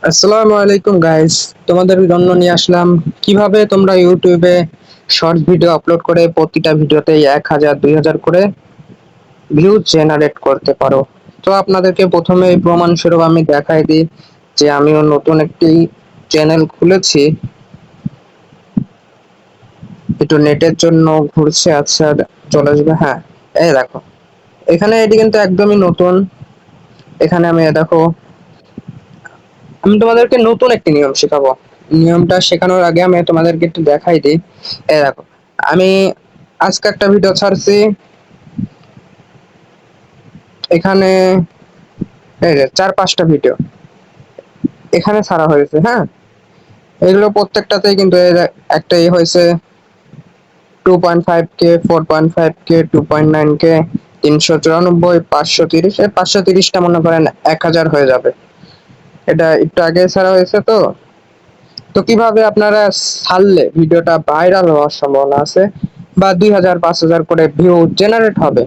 আসসালামু আলাইকুম গাইস, তোমাদের জন্য নিয়ে আসলাম কিভাবে তোমরা ইউটিউবে শর্ট ভিডিও আপলোড করে প্রতিটা ভিডিওতে 1,000 2,000 করে ভিউ জেনারেট করতে পারো। তো আপনাদেরকে প্রথমে এই প্রমাণ স্বরূপ আমি দেখাই দিই যে আমিও নতুন একটি চ্যানেল খুলেছি। একটু নেটের জন্য ঘুরছে, আচ্ছা চলে আসবে। হ্যাঁ, এই দেখো, এখানে এটি কিন্তু একদমই নতুন। এখানে আমি দেখো, আমি তোমাদেরকে নতুন একটি নিয়ম শেখাবো। নিয়মটা শেখানোর আগে আমি তোমাদেরকে একটু দেখাই দিই। এই দেখো, আমি আজকে একটা ভিডিও ছাড়ছি। এখানে এই যে 4-5টা ভিডিও এখানে ছাড়া হয়েছে। হ্যাঁ, এগুলো প্রত্যেকটাতেই কিন্তু একটাই হয়েছে 2.5K, 4.5K, 2.9K, 394, 530। 530টা মনে করেন 1,000 হয়ে যাবে। এটা একটু আগে ছাড়া হয়েছে। তো তো কিভাবে আপনারা ছাড়লে ভিডিওটা ভাইরাল হওয়ার সম্ভাবনা আছে বা 2,000 5,000 করে ভিউ জেনারেট হবে।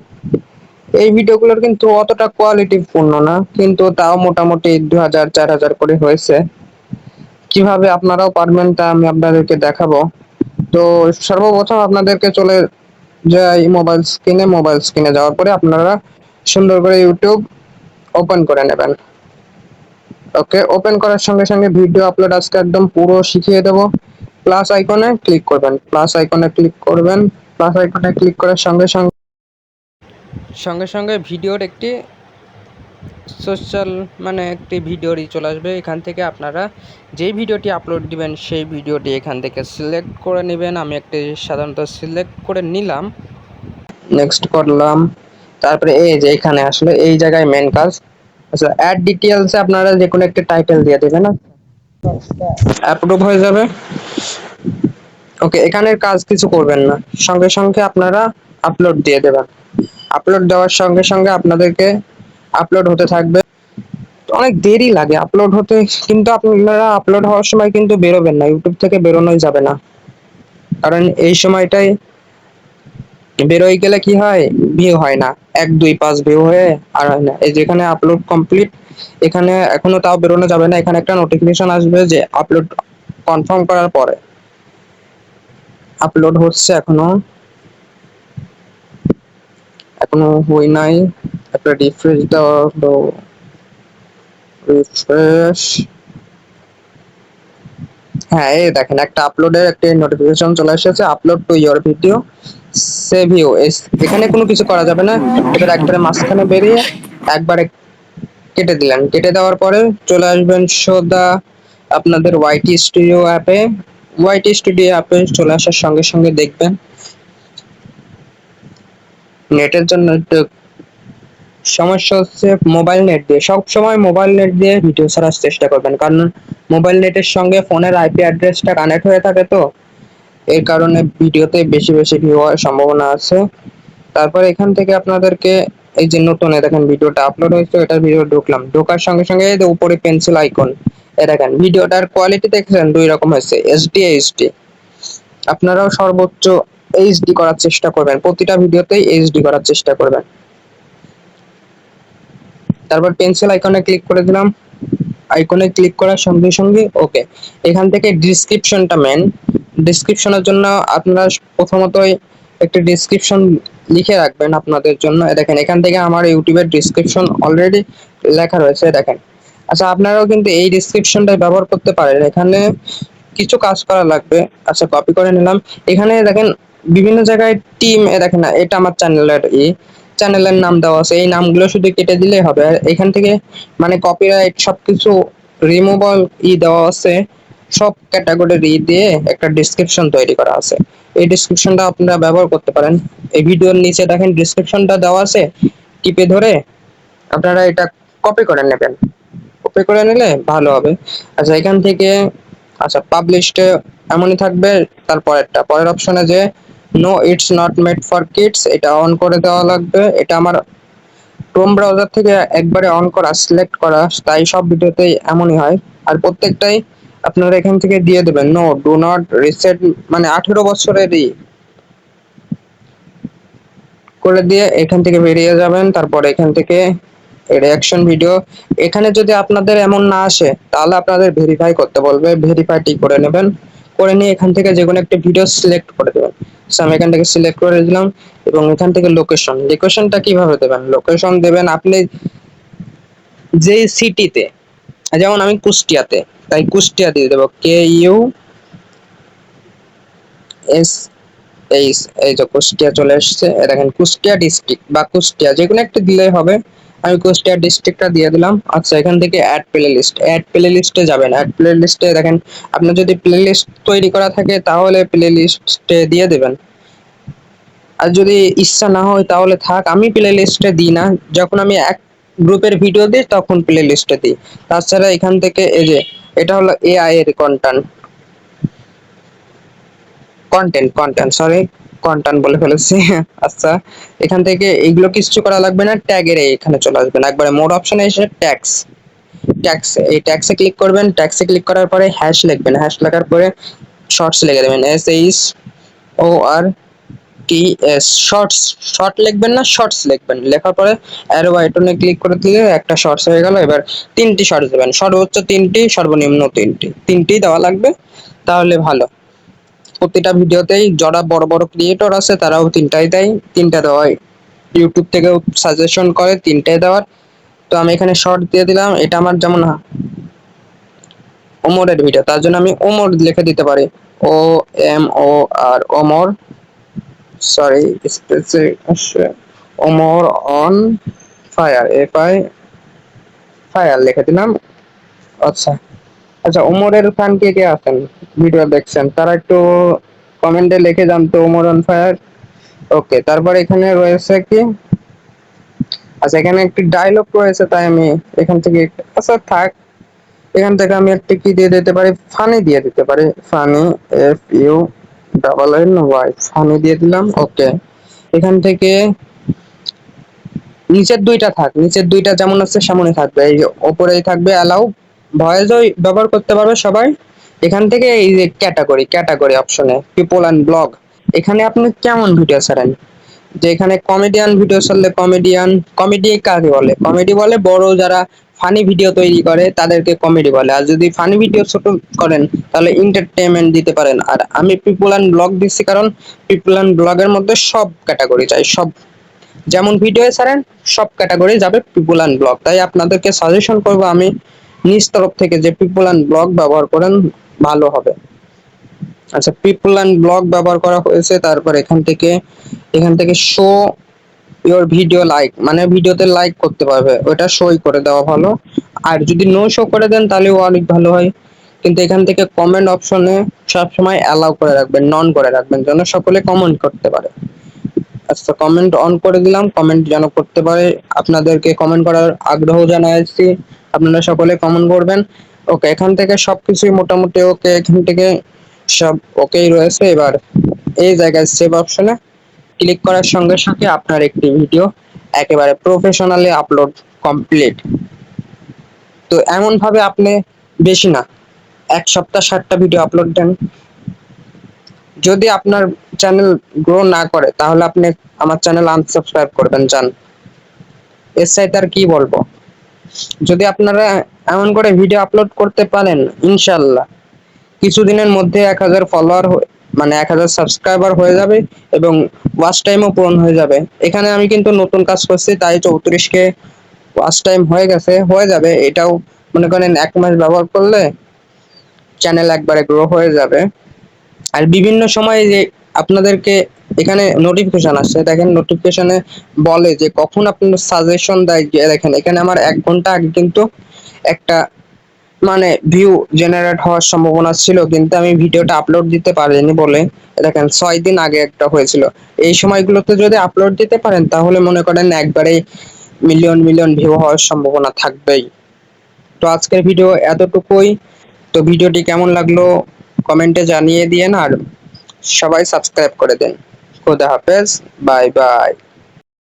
এই ভিডিওগুলোর কিন্তু অতটা কোয়ালিটি পূর্ণ না, কিন্তু তাও মোটামুটি 2,000 4,000 করে হয়েছে। কিভাবে আপনারাও পারবেন তা আমি আপনাদেরকে দেখাবো। তো সর্বপ্রথম আপনাদেরকে চলে যাই মোবাইল স্ক্রিনে যাওয়ার পরে আপনারা সুন্দর করে ইউটিউব ওপেন করে নেবেন। ওকে, ওপেন করার সঙ্গে সঙ্গে ভিডিও আপলোড আজকে একদম পুরো শিখিয়ে দেবো। প্লাস আইকনে ক্লিক করবেন, প্লাস আইকনে ক্লিক করার সঙ্গে সঙ্গে সঙ্গে সঙ্গে ভিডিওর একটি সোশ্যাল মানে একটি ভিডিওরই চলে আসবে। এখান থেকে আপনারা যেই ভিডিওটি আপলোড দিবেন সেই ভিডিওটি এখান থেকে সিলেক্ট করে নেবেন। আমি একটি সাধারণত সিলেক্ট করে নিলাম, নেক্সট করলাম। তারপরে এই যে এখানে আসলে এই জায়গায় মেন কাজ, আচ্ছা অ্যাড ডিটেইলসে আপনারা যে কোনো একটা টাইটেল দিয়ে দেবেন, অ্যাপ্রুভ হয়ে যাবে। ওকে, এখানের কাজ কিছু করবেন না, সঙ্গে সঙ্গে আপনারা আপলোড দিয়ে দেবেন। আপলোড দেওয়ার সঙ্গে সঙ্গে আপনাদেরকে আপলোড হতে থাকবে। অনেক দেরি লাগে আপলোড হতে, কিন্তু আপনারা আপলোড হওয়ার সময় কিন্তু বেরোবেন না, ইউটিউব থেকে বেরোনোই যাবে না। কারণ এই সময়টাই বেরোয় গেলে কি হয়, ভিউ হয় না, 1 2 5 ভিউ হয়ে আর হয় না। এই যেখানে আপলোড কমপ্লিট, এখানে এখনো তাও বেরোনো যাবে না, এখানে একটা নোটিফিকেশন আসবে যে আপলোড কনফার্ম করার পরে আপলোড হচ্ছে। এখনো এখনো হই নাই, একটা রিফ্রেশ দেওয়া হলো, রিফ্রেশ। হ্যাঁ, এই দেখেন একটা আপলোডের একটা নোটিফিকেশন চলে এসেছে, upload to your video save you. এখানে কোনো কিছু করা যাবে না। এবার একবারে মাঝখানে বেরিয়ে একবারে কেটে দিলেন, কেটে দেওয়ার পরে চলে আসবেন সোজা আপনাদের ওয়াইটি স্টুডিও অ্যাপে চলে আসার সঙ্গে সঙ্গে দেখবেন নেটের জন্য একটু সমস্যা হচ্ছে। মোবাইল নেট দিয়ে সব সময় মোবাইল নেট দিয়ে ভিডিও ছাড়ার চেষ্টা করবেন, কারণ মোবাইল নেটের সঙ্গে ফোনের আইপি অ্যাড্রেসটা কানেক্ট হয়ে থাকে। তো এর কারণে ভিডিওতে বেশি বেশি ভিউ হওয়ার সম্ভাবনা আছে। তারপর এখান থেকে আপনাদেরকে এই যে নতুন দেখেন ভিডিওটা আপলোড হয়েছে, এটার ভিডিও ঢুকলাম, ঢোকার সঙ্গে সঙ্গে এই যে উপরে পেন্সিল আইকন, এ দেখেন ভিডিওটার কোয়ালিটি দেখছেন 2 রকম হয়েছে, এইচডি এইচডি। আপনারাও সর্বোচ্চ এইচডি করার চেষ্টা করবেন, প্রতিটা ভিডিওতেই এইচডি করার চেষ্টা করবেন। তারপর পেন্সিল আইকনে ক্লিক করে দিলাম, আইকনে ক্লিক করার সঙ্গে সঙ্গে ওকে, এখান থেকে ডিসক্রিপশনটা মেন। ডিসক্রিপশনের জন্য আপনারা প্রথমতই একটা ডিসক্রিপশন লিখে রাখবেন আপনাদের জন্য। দেখেন এখান থেকে আমার ইউটিউবের ডিসক্রিপশন অলরেডি লেখা রয়েছে, দেখেন। আচ্ছা, আপনারাও কিন্তু এই ডিসক্রিপশনটা ব্যবহার করতে পারেন। এখানে কিছু কাজ করা লাগবে। আচ্ছা, কপি করে নিলাম। এখানে দেখেন বিভিন্ন জায়গায় টিম, দেখেন না, এটা আমার চ্যানেলের নাম দেওয়া আছে, এই নামগুলো শুধু কেটে দিলেই হবে। আর এখান থেকে মানে কপিরাইট সবকিছু রিমুভাল দেওয়া আছে, সব ক্যাটাগরি দিয়ে একটা ডেসক্রিপশন তৈরি করা আছে। এই ডেসক্রিপশনটা আপনারা ব্যবহার করতে পারেন। এই ভিডিওর নিচে দেখেন ডেসক্রিপশনটা দেওয়া আছে, টিপে ধরে আপনারা এটা কপি করে নেবেন। কপি করে নিলে ভালো হবে। আচ্ছা, এখান থেকে আচ্ছা পাবলিশড এমনই থাকবে। তারপরেরটা পরের অপশনে যে no it's not made for kids, এটা অন করে দেওয়া লাগবে। এটা আমার ক্রোম ব্রাউজার থেকে একবারে অন করা, সিলেক্ট করা, তাই সব ভিডিওতেই এমনই হয়। আর প্রত্যেকটাই আপনারা এখান থেকে দিয়ে দেবেন নো ডু নট রিসেট, মানে 18 বছরেরই করে দিয়ে এখান থেকে বেরিয়ে যাবেন। তারপর এখান থেকে রিয়াকশন ভিডিও। এখানে যদি আপনাদের এমন না আসে তাহলে আপনাদের ভেরিফাই করতে বলবে, ভেরিফাইটি করে নেবেন। করে নিয়ে এখান থেকে যে কোনো একটা ভিডিও সিলেক্ট করে দেবেন। আমি এখান থেকে সিলেক্ট করে দিলাম এবং এখান থেকে লোকেশনটা কিভাবে দেবেন, লোকেশন দেবেন আপনি যে সিটিতে, যেমন আমি কুষ্টিয়াতে, তাই কুষ্টিয়া দিয়ে দেবো KUS। এই যে কুষ্টিয়া চলে এসছে, দেখেন কুষ্টিয়া ডিস্ট্রিক্ট বা কুষ্টিয়া যে কোনো একটা দিলেই হবে। আমি কুষ্টিয়া ডিস্ট্রিক্টটা দিয়ে দিলাম। আচ্ছা, এখান থেকে অ্যাড প্লে লিস্টে যাবেন। অ্যাড প্লে লিস্টে দেখেন আপনার যদি প্লে লিস্ট তৈরি করা থাকে তাহলে প্লে লিস্টে দিয়ে দেবেন, আর যদি ইচ্ছা না হয় তাহলে থাক। আমি প্লে লিস্টে দিই না, যখন আমি এক গ্রুপের ভিডিও দিই তখন প্লে লিস্টে দিই। তাছাড়া এখান থেকে এই যে এটা হলো AI এর কন্টেন্ট সরি, কন্টেন্ট বলে ফেলেছি। আচ্ছা, এখান থেকে এইগুলো কিছু করা লাগবে না, ট্যাগের এখানে চলে আসবেন, একবারে মোর অপশনে এসে এই ট্যাক্সে ক্লিক করবেন। ট্যাক্সে ক্লিক করার পরে হ্যাশ লিখবেন, হ্যাশ লেখার পরে শর্টস লিখে দেবেন, SHORTS। শর্ট লিখবেন না, শর্টস লিখবেন। লেখার পরে অ্যারো বাটনে ক্লিক করে দিলে একটা শর্টস হয়ে গেল। এবার 3টি শর্টস দেবেন, সর্বোচ্চ 3টি, সর্বনিম্ন 3টি দেওয়া লাগবে, তাহলে ভালো। প্রতিটা ভিডিওতেই যারা বড় বড় ক্রিয়েটর আছে তারাও 3টাই দেয়, 3টা দেওয়াই ইউটিউব থেকেও সাজেশন করে 3টাই দেওয়ার। তো আমি এখানে শর্ট দিয়ে দিলাম। এটা আমার যেমন ওমরের ভিডিও, তার জন্য আমি ওমর লিখে দিতে পারি, OMOR, ওমর, সরি স্পেসে আসছে, ওমর অন ফায়ার, ফায়ার লিখে দিলাম। আচ্ছা আচ্ছা, ওমরের ফ্যান কে কে আছেন, ভিডিও দেখছেন, তারা একটু কমেন্টে লিখে যান তো, ওমর অন ফায়ার। ওকে, তারপর এখানে রয়েছে কি, আচ্ছা এখানে একটি ডায়লগ রয়েছে, তাই আমি এখান থেকে, আচ্ছা থাক, এখান থেকে আমি একটা কি দিয়ে দিতে পারি, ফানি দিয়ে দিতে পারি, ফানি, FUNNY, ফানি দিয়ে দিলাম। ওকে, এখান থেকে নিচের দুইটা যেমন আছে সামনে থাকবে, এই যে ওপরেই থাকবে অ্যালাউ, ভয়েস ব্যবহার করতে পারবে সবাই। এখান থেকে এই যে ক্যাটাগরি অপশনে পিপল অ্যান্ড ব্লগ, এখানে আপনি কেমন ভিডিও ছাড়েন, যে এখানে কমেডিয়ান ভিডিও ছাড়লে কমেডি কাকে বলে, কমেডি বলে বড় যারা ফানি ভিডিও তৈরি করে তাদেরকে কমেডি বলে, আর যদি ফানি ভিডিও ছোট করেন তাহলে এন্টারটেইনমেন্ট দিতে পারেন। আর আমি পিপল অ্যান্ড ব্লগ দিচ্ছি কারণ পিপল অ্যান্ড ব্লগের মধ্যে সব ক্যাটাগরি চাই, সব যেমন ভিডিও ছাড়েন সব ক্যাটাগরি যাবে পিপল অ্যান্ড ব্লগ। তাই আপনাদেরকে সাজেশন করবো আমি নিজ তরফ থেকে যে পিপল অ্যান্ড ব্লগ ব্যবহার করেন, ভালো হবে। আচ্ছা, পিপল অ্যান্ড ব্লগ ব্যবহার করা হয়েছে। তারপর এখান থেকে শো ইওর ভিডিও লাইক, মানে ভিডিওতে লাইক করতে পারবে, ওটা শোই করে দেওয়া ভালো। আর যদি নো শো করে দেন তাহলেও অনেক ভালো হয়। কিন্তু এখান থেকে কমেন্ট অপশনে সবসময় অ্যালাউ করে রাখবেন, নন করে রাখবেন, যেন সকলে কমেন্ট করতে পারে। আচ্ছা, কমেন্ট অন করে দিলাম, কমেন্ট যেন করতে পারে, আপনাদেরকে কমেন্ট করার আগ্রহ জানাচ্ছি, আপনারা সকলে কমেন্ট করবেন। ওকে, এখান থেকে সবকিছুই মোটামুটি ওকে, এখান থেকে সব ওকেই রয়েছে। এবার এই জায়গায় সেভ অপশনে ক্লিক করার সঙ্গে সঙ্গে আপনার একটি ভিডিও একেবারে প্রফেশনালি আপলোড কমপ্লিট। তো এমন ভাবে আপনি বেশি না, এক সপ্তাহ 60টা ভিডিও আপলোড দেন। যদি আপনার চ্যানেল গ্রো না করে তাহলে আপনি আমার চ্যানেল আনসাবস্ক্রাইব করবেন, যান। এর সাথে আর কি বলবো, যদি আপনারা এমন করে ভিডিও আপলোড করতে পারেন, ইনশাল্লাহ কিছুদিনের মধ্যে 1000 ফলোয়ার, মানে 1000 সাবস্ক্রাইবার হয়ে যাবে এবং ওয়াচ টাইমও পূরণ হয়ে যাবে। এখানে আমি কিন্তু নতুন কাজ করছি, তাই 34K ওয়াচ টাইম হয়ে যাবে। এটাও মনে করেন 1 মাস ব্যবহার করলে চ্যানেল একবারে গ্রো হয়ে যাবে। আর বিভিন্ন সময় যে আপনাদেরকে এখানে নোটিফিকেশন আসছে, দেখেন নোটিফিকেশনে বলে যে কখন আপনার সাজেশন দেয়, যে দেখেন এখানে আমার 1 ঘন্টা আগে কিন্তু একটা মানে ভিউ জেনারেট হওয়ার সম্ভাবনা ছিল, কিন্তু আমি ভিডিওটা আপলোড দিতে পারিনি বলে দেখেন 6 দিন আগে একটা হয়েছিল। এই সময়গুলোতে যদি আপলোড দিতে পারেন তাহলে মনে করেন একবারে মিলিয়ন মিলিয়ন ভিউ হওয়ার সম্ভাবনা থাকবেই। তো আজকের ভিডিও এতটুকুই। তো ভিডিওটি কেমন লাগলো কমেন্টে জানিয়ে দিয়েন, আর সবাই সাবস্ক্রাইব করে দেন। খোদা হাফেজ, বাই বাই।